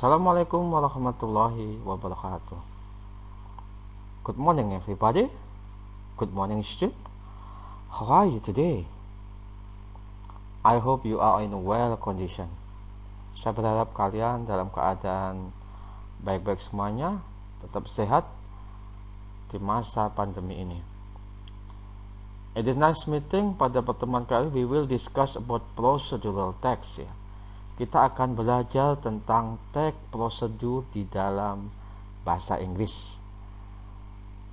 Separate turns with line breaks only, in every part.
Assalamualaikum warahmatullahi wabarakatuh. Good morning everybody. Good morning student. How are you today? I hope you are in a well condition. Saya berharap kalian dalam keadaan baik-baik semuanya, tetap sehat di masa pandemi ini. In this nice meeting, pada pertemuan kali we will discuss about procedural text ya. Kita akan belajar tentang teks prosedur di dalam bahasa Inggris.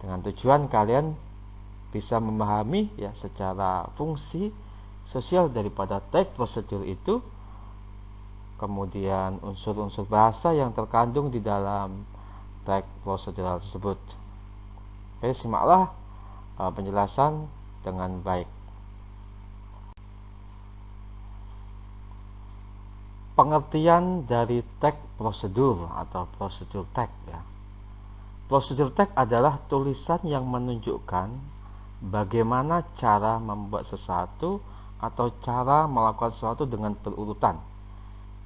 Dengan tujuan kalian bisa memahami ya secara fungsi sosial daripada teks prosedur itu, kemudian unsur-unsur bahasa yang terkandung di dalam teks prosedural tersebut. Oke, simaklah penjelasan dengan baik. Pengertian dari teks prosedur atau prosedur teks ya. Prosedur teks adalah tulisan yang menunjukkan bagaimana cara membuat sesuatu atau cara melakukan sesuatu dengan berurutan.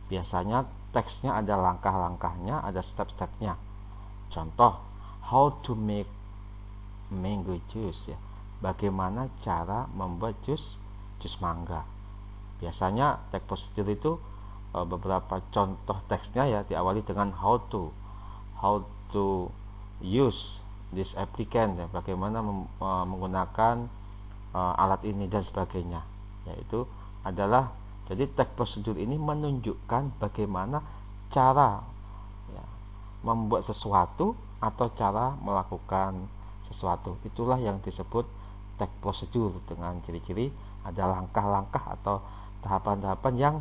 Biasanya teksnya ada langkah-langkahnya, ada step-stepnya. Contoh, how to make mango juice ya. Bagaimana cara membuat jus mangga. Biasanya teks prosedur itu beberapa contoh teksnya ya diawali dengan how to use this applicant ya, bagaimana menggunakan alat ini dan sebagainya. Yaitu adalah jadi teks prosedur ini menunjukkan bagaimana cara ya, membuat sesuatu atau cara melakukan sesuatu. Itulah yang disebut teks prosedur dengan ciri-ciri ada langkah-langkah atau tahapan-tahapan yang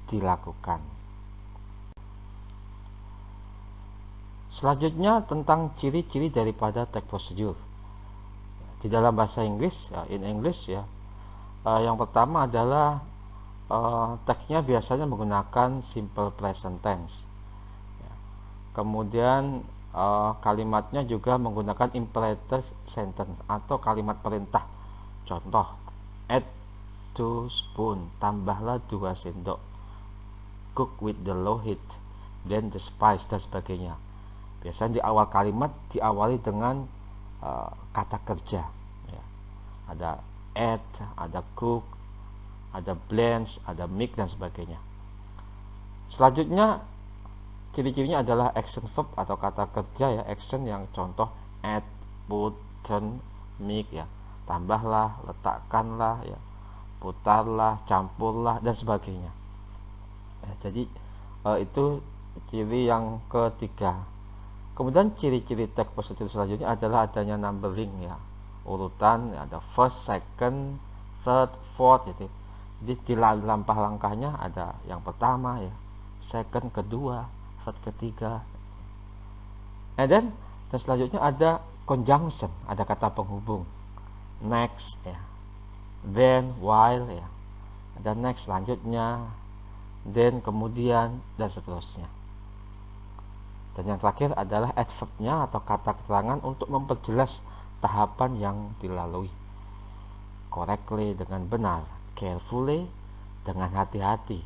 dilakukan. Selanjutnya tentang ciri-ciri daripada teks prosedur di dalam bahasa Inggris ya, in English ya. Yang pertama adalah teksnya biasanya menggunakan simple present tense ya. Kemudian kalimatnya juga menggunakan imperative sentence atau kalimat perintah. Contoh, add 2 spoon, tambahlah 2 sendok, cook with the low heat, then the spice dan sebagainya. Biasanya di awal kalimat diawali dengan kata kerja ya. Ada add, ada cook, ada blend, ada mix dan sebagainya. Selanjutnya ciri-cirinya adalah action verb atau kata kerja ya, action yang contoh add, put, turn, mix ya. Tambahlah, letakkanlah ya, putarlah, campurlah dan sebagainya. Ya, jadi itu ciri yang ketiga. Kemudian ciri-ciri teks prosedur selanjutnya adalah adanya numbering ya, urutan ya, ada first, second, third, fourth gitu. Jadi di langkah-langkahnya ada yang pertama ya, second kedua, third ketiga. Dan selanjutnya ada conjunction, ada kata penghubung. Next ya, then, while ya, ada next selanjutnya, then kemudian dan seterusnya. Dan yang terakhir adalah adverbnya atau kata keterangan untuk memperjelas tahapan yang dilalui. Correctly dengan benar, carefully dengan hati-hati,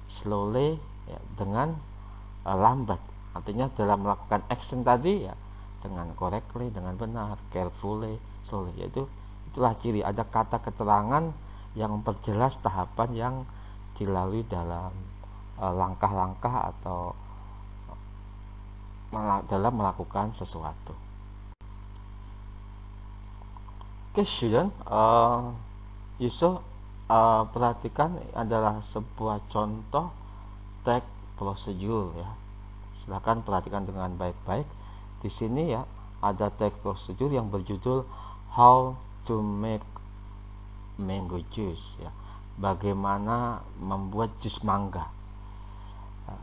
slowly ya, dengan lambat. Artinya dalam melakukan action tadi ya dengan correctly dengan benar, carefully, slowly, yaitu itulah ciri ada kata keterangan yang memperjelas tahapan yang dilalui dalam langkah-langkah atau dalam melakukan sesuatu. Oke, student, Yusuf perhatikan adalah sebuah contoh teks prosedur ya. Silakan perhatikan dengan baik-baik. Di sini ya ada teks prosedur yang berjudul How to make mango juice ya. Bagaimana membuat jus mangga. Nah,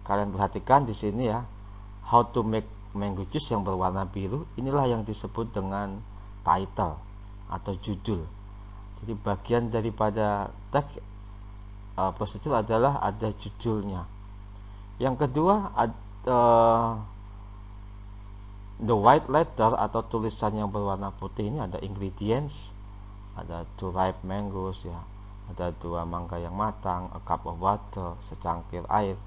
kalian perhatikan di sini ya, how to make mango juice yang berwarna biru, inilah yang disebut dengan title atau judul. Jadi bagian daripada teks prosedur adalah ada judulnya. Yang kedua the white letter atau tulisan yang berwarna putih ini ada ingredients, ada 2 ripe mangoes ya, ada 2 mangga yang matang, a cup of water, secangkir air,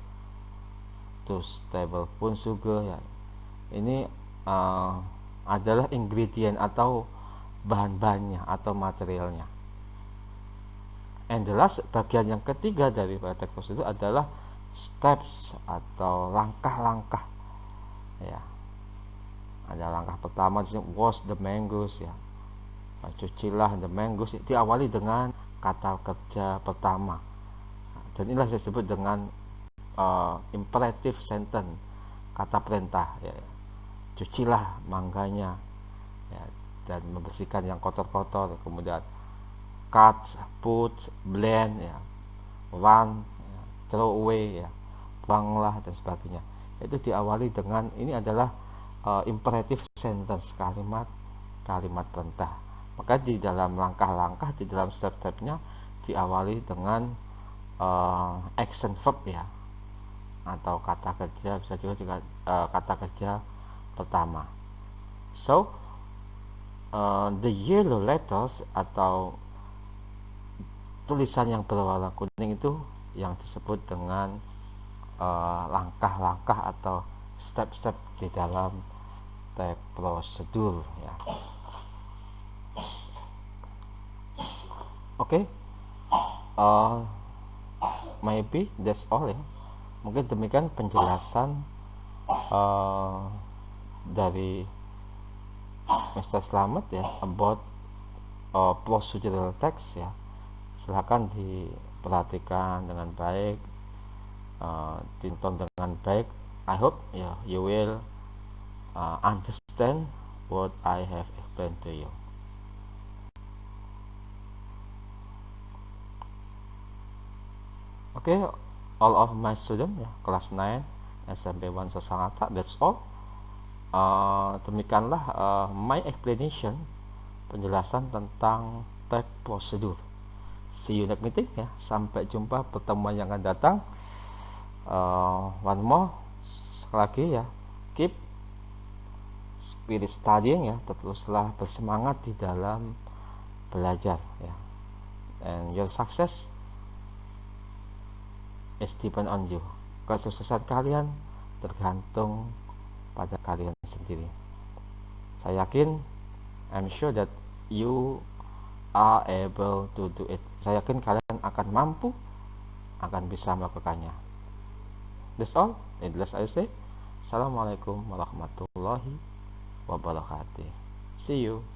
maltose, tablespoon sugar ya. Ini adalah ingredient atau bahan-bahannya atau materialnya. And the last, bagian yang ketiga dari teks prosedur adalah steps atau langkah-langkah ya. Ada langkah pertama di sini, wash the mangoes ya. Cucilah the mangoes, diawali dengan kata kerja pertama. Dan inilah saya sebut dengan imperative sentence, kata perintah ya. Cucilah mangganya ya, dan membersihkan yang kotor-kotor. Kemudian cut, put, blend ya, run ya, throw away ya, buanglah dan sebagainya. Itu diawali dengan, ini adalah imperative sentence, kalimat perintah. Maka di dalam langkah-langkah, di dalam step-stepnya diawali dengan action verb ya, atau kata kerja, bisa juga kata kerja pertama. So the yellow letters atau tulisan yang berwarna kuning itu yang disebut dengan langkah-langkah atau step-step di dalam teks prosedur ya. Oke, maybe that's all ya. Mungkin demikian penjelasan dari Mr. Slamet ya about procedural text ya. Silahkan diperhatikan dengan baik, ditonton dengan baik. I hope you will understand what I have explained to you. Okay, all of my students ya, kelas 9 SMP 1 Sasangatta, that's all. Demikianlah my explanation, penjelasan tentang teks prosedur. See you next meeting ya. Sampai jumpa pertemuan yang akan datang. One more, sekali lagi ya, keep spirit studying ya, teruslah bersemangat di dalam belajar ya. And your success is depend on you. Kesuksesan kalian tergantung pada kalian sendiri. Saya yakin, I'm sure that you are able to do it. Saya yakin kalian akan mampu, akan bisa melakukannya. That's all. Needless I say, Assalamualaikum warahmatullahi wabarakatuh. See you.